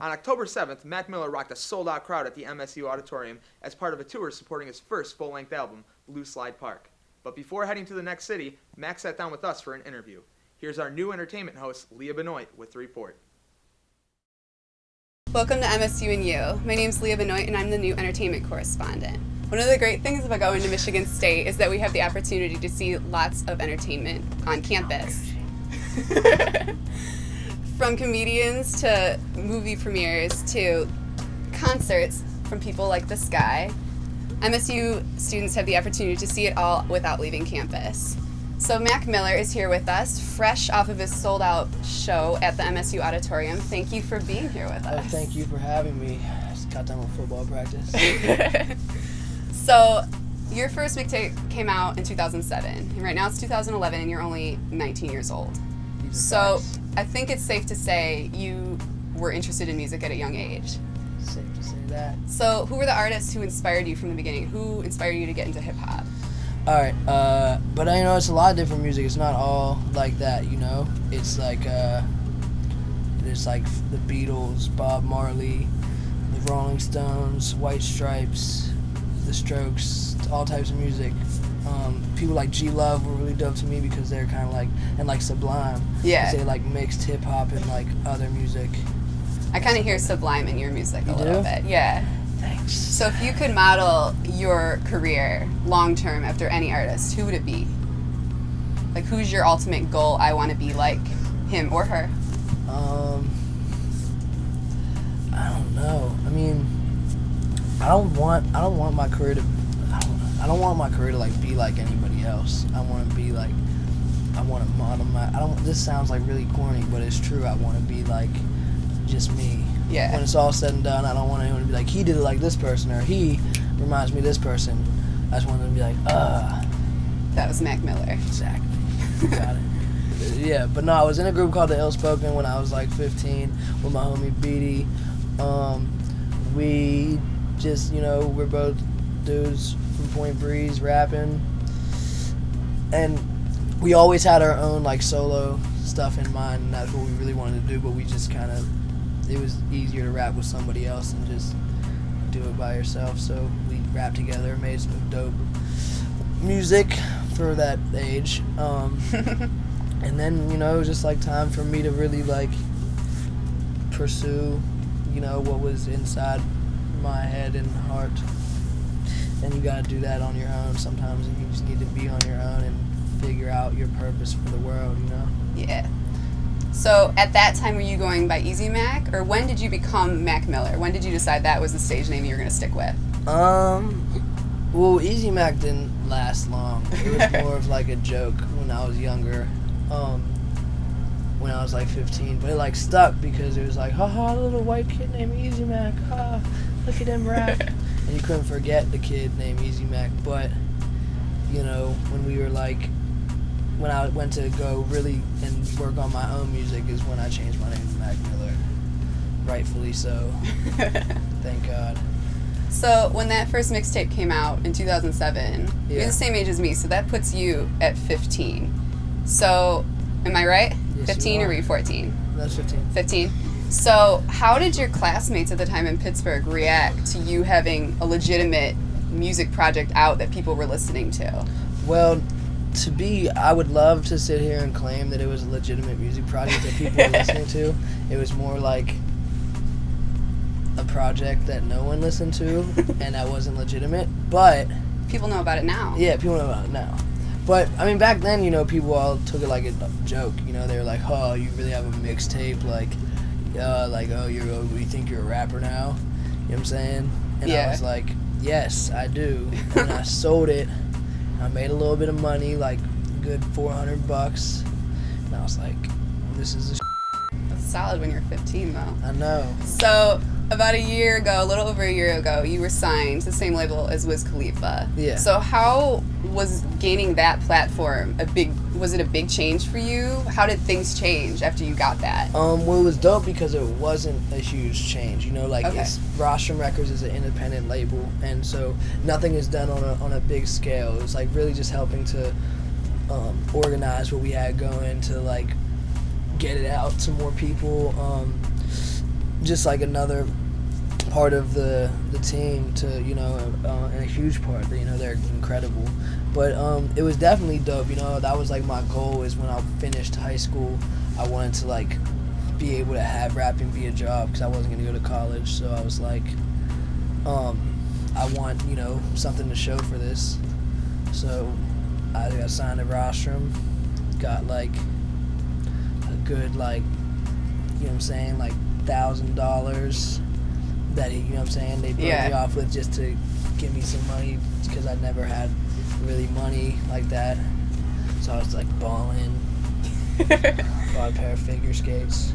On October 7th, Mac Miller rocked a sold-out crowd at the MSU Auditorium as part of a tour supporting his first full-length album, Blue Slide Park. But before heading to the next city, Mac sat down with us for an interview. Here's our new entertainment host, Leah Benoit, with the report. Welcome to MSU U. My name's Leah Benoit, and I'm the new entertainment correspondent. One of the great things about going to Michigan State is that we have the opportunity to see lots of entertainment on campus. From comedians to movie premieres to concerts from people like this guy, MSU students have the opportunity to see it all without leaving campus. So Mac Miller is here with us, fresh off of his sold-out show at the MSU Auditorium. Thank you for being here with us. Oh, thank you for having me. I just got done with football practice. So, your first mixtape came out in 2007, and right now it's 2011, and you're only 19 years old. So, Facts. I think it's safe to say you were interested in music at a young age. Safe to say that. So, who were the artists who inspired you from the beginning? Who inspired you to get into hip-hop? Alright, but you know, it's a lot of different music. It's not all like that, you know? It's like, there's like the Beatles, Bob Marley, the Rolling Stones, White Stripes, the Strokes, all types of music. People like G-Love were really dope to me because they're kind of like, and like Sublime. Yeah. They like mixed hip-hop and like other music. I kind of hear Sublime in your music a little bit. Yeah. Thanks. So if you could model your career long-term after any artist, who would it be? Like, who's your ultimate goal? I want to be like him or her. I don't know. I mean, I don't want my career to like be like anybody else. I want to model this sounds like really corny, but it's true. I want to be like just me. Yeah. When it's all said and done, I don't want anyone to be like, he did it like this person, or he reminds me of this person. I just want them to be like, That was Mac Miller. exactly. Got it. Yeah, but no, I was in a group called the Ill Spoken when I was like 15 with my homie Beatty. We just, you know, we're both dudes from Point Breeze rapping, and we always had our own like solo stuff in mind, and that's what we really wanted to do, but we just kind of, it was easier to rap with somebody else than just do it by yourself, so we rapped together, made some dope music for that age, and then, you know, it was just like time for me to really like pursue, you know, what was inside my head and heart. And you gotta do that on your own sometimes, and you just need to be on your own and figure out your purpose for the world, you know? Yeah. So at that time, were you going by Easy Mac, or when did you become Mac Miller? When did you decide that was the stage name you were going to stick with? Well, Easy Mac didn't last long. It was more of like a joke when I was younger, when I was like 15, but it like stuck because it was like, haha, little white kid named Easy Mac, ha, look at him rap. And you couldn't forget the kid named Easy Mac, but, you know, when I went to go really and work on my own music is when I changed my name to Mac Miller. Rightfully so. Thank God. So when that first mixtape came out in 2007, you're the same age as me, so that puts you at 15. So, am I right? Yes, 15 you or are. were you 14? That's 15. 15. So how did your classmates at the time in Pittsburgh react to you having a legitimate music project out that people were listening to? Well, I would love to sit here and claim that it was a legitimate music project that people were listening to. It was more like a project that no one listened to, and that wasn't legitimate, but... People know about it now. Yeah, people know about it now. But, I mean, back then, you know, people all took it like a joke, you know, they were like, oh, you really have a mixtape, oh, you think you're a rapper now? You know what I'm saying? And Yeah. I was like, yes, I do. And I sold it. I made a little bit of money, like a good $400. And I was like, this is That's solid when you're 15, though. I know. So about a little over a year ago, you were signed to the same label as Wiz Khalifa. Yeah. So how was gaining that platform was it a big change for you? How did things change after you got that? Well, it was dope because it wasn't a huge change, you know, like Okay. Rostrum Records is an independent label, and so nothing is done on a big scale. It was like really just helping to organize what we had going to like get it out to more people. just like another part of the team to, you know, and a huge part. You know, they're incredible. But it was definitely dope. You know, that was like my goal is when I finished high school, I wanted to like be able to have rapping be a job because I wasn't going to go to college. So I was like, I want, you know, something to show for this. So I got signed to Rostrum, got like a good, like, you know what I'm saying, like $1,000 that, you know what I'm saying, they broke me off with just to give me some money because I never had really money like that. So I was like balling, bought a pair of figure skates.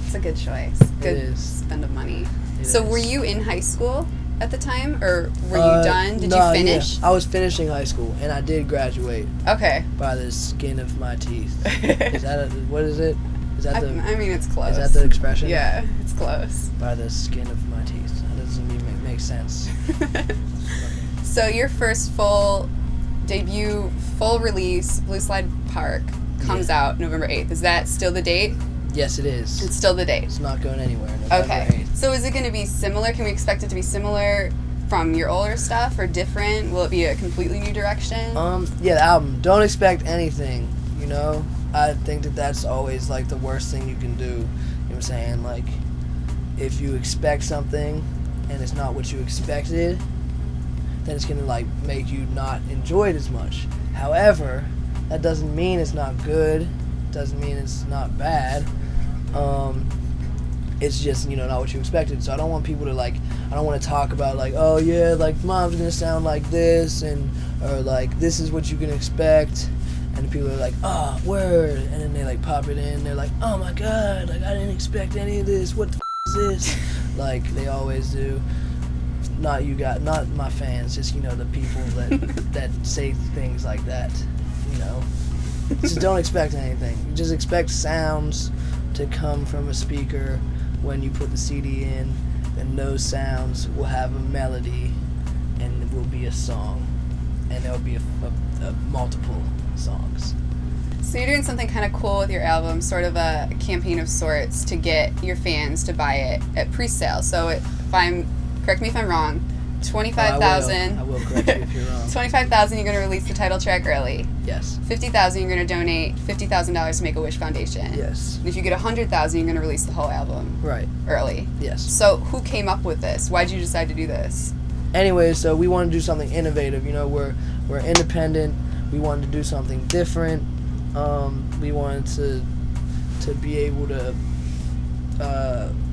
It's a good choice. Good It is. spend of money. It So is. were you in high school at the time, or were you done? Did no, you finish? Yeah. I was finishing high school, and I did graduate Okay. by the skin of my teeth. Is that what is it? Is that the I mean, it's close. is that the expression? Yeah, it's close. By the skin of my teeth. That doesn't even make sense. So your first full debut, full release, Blue Slide Park, comes out November 8th. Is that still the date? Yes, it is. It's still the date. It's not going anywhere. November Okay. 8th. So is it going to be similar? Can we expect it to be similar from your older stuff or different? Will it be a completely new direction? Yeah, the album. Don't expect anything, you know? I think that that's always, like, the worst thing you can do. You know what I'm saying? Like, if you expect something and it's not what you expected, then it's going to, like, make you not enjoy it as much. However, that doesn't mean it's not good. Doesn't mean it's not bad. It's just, you know, not what you expected. So I don't want people to, like, I don't want to talk about, like, oh yeah, like Mom's gonna sound like this, and or like this is what you can expect, and people are like, oh, word, and then they like pop it in, they're like, oh my god, like I didn't expect any of this, what the is this? Like they always do. Not my fans, just, you know, the people that say things like that, you know. Just don't expect anything. Just expect sounds to come from a speaker when you put the CD in, and those sounds will have a melody, and it will be a song, and there'll be a multiple songs. So you're doing something kind of cool with your album, sort of a campaign of sorts to get your fans to buy it at pre-sale. So correct me if I'm wrong, 25,000. I will correct you if you're wrong. 25,000, you're going to release the title track early. Yes. 50,000, you're going to donate $50,000 to Make-A-Wish Foundation. Yes. And if you get 100,000, you're going to release the whole album Right. early. Yes. So who came up with this? Why'd you decide to do this? Anyway, so we wanted to do something innovative. You know, we're independent. We wanted to do something different. We wanted to be able to,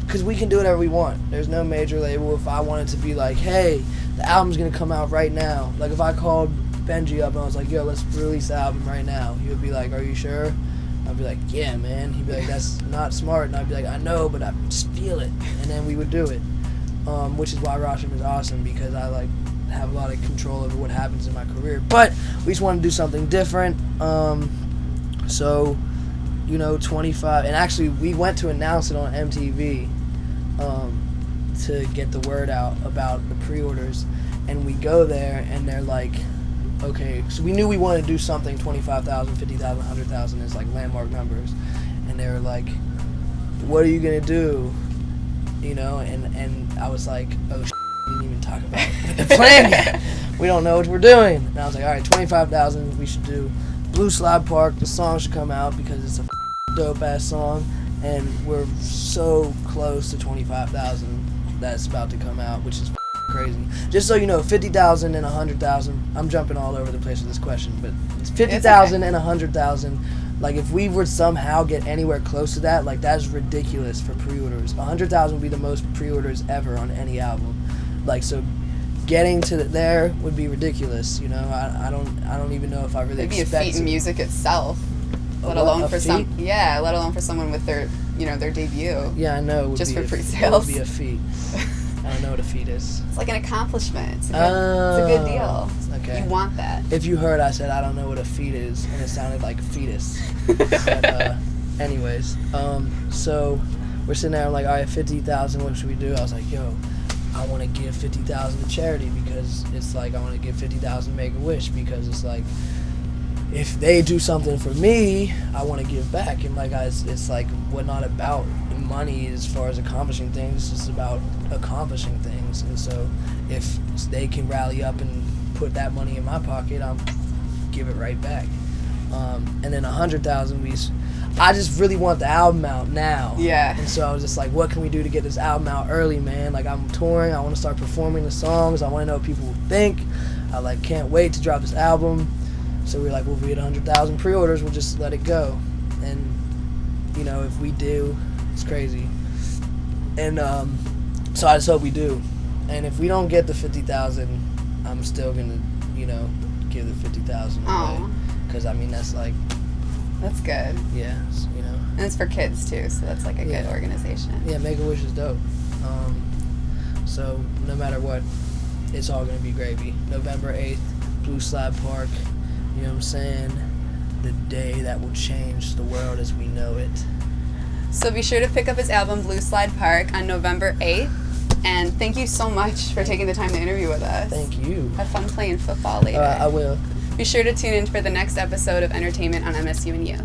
because we can do whatever we want. There's no major label. If I wanted to be like, hey, the album's gonna come out right now. Like if I called Benji up and I was like, yo, let's release the album right now, he would be like, are you sure? I'd be like, yeah, man. He'd be like, that's not smart. And I'd be like, I know, but I just feel it. And then we would do it. Which is why Rostrum is awesome, because I like have a lot of control over what happens in my career. But we just want to do something different. So, you know, 25, and actually we went to announce it on MTV to get the word out about the pre-orders, and we go there and they're like, okay, so we knew we wanted to do something, 25,000, 50,000, 100,000 is like landmark numbers, and they were like, what are you gonna do? You know, and I was like, oh shit, we didn't even talk about the plan yet. We don't know what we're doing. And I was like, all right, 25,000, we should do Blue Slide Park. The song should come out because it's a dope ass song, and we're so close to 25,000 that's about to come out, which is crazy. Just so you know, 50,000 and 100,000. I'm jumping all over the place with this question, but it's 50,000 and 100,000. Like if we were somehow get anywhere close to that, like that's ridiculous for pre-orders. 100,000 would be the most pre-orders ever on any album. Like so, getting to there would be ridiculous. You know, I don't even know if I really It'd be expect a feat in music itself, let what? alone A for feat? let alone for someone with their, you know, their debut. Yeah, I know. It would Just be for It pre-sales. would be a feat. I don't know what a feat is. It's like an accomplishment. It's a good deal. Okay. You want that. If you heard I said I don't know what a feat is, and it sounded like a fetus. But anyways, so we're sitting there, I'm like, all right, 50,000, what should we do? I was like, yo, I want to give 50,000 to charity, because it's like I want to give 50,000 Make-A-Wish, because it's like if they do something for me, I want to give back. And like it's like we're not about money as far as accomplishing things. It's about accomplishing things. And so if they can rally up and put that money in my pocket, I'll give it right back. And then 100,000, I just really want the album out now. Yeah. And so I was just like, what can we do to get this album out early, man? Like, I'm touring. I want to start performing the songs. I want to know what people will think. I like can't wait to drop this album. So we were like, well, if we get 100,000 pre-orders, we'll just let it go. And, you know, if we do, it's crazy. And so I just hope we do. And if we don't get the 50,000, I'm still going to, you know, give the 50,000 away. Because, I mean, that's like... That's good. Yeah, you know. And it's for kids, too, so that's like a good organization. Yeah, Make-A-Wish is dope. So no matter what, it's all going to be gravy. November 8th, Blue Slide Park. You know what I'm saying? The day that will change the world as we know it. So be sure to pick up his album, Blue Slide Park, on November 8th. And thank you so much for taking the time to interview with us. Thank you. Have fun playing football later. I will. Be sure to tune in for the next episode of Entertainment on MSU and U.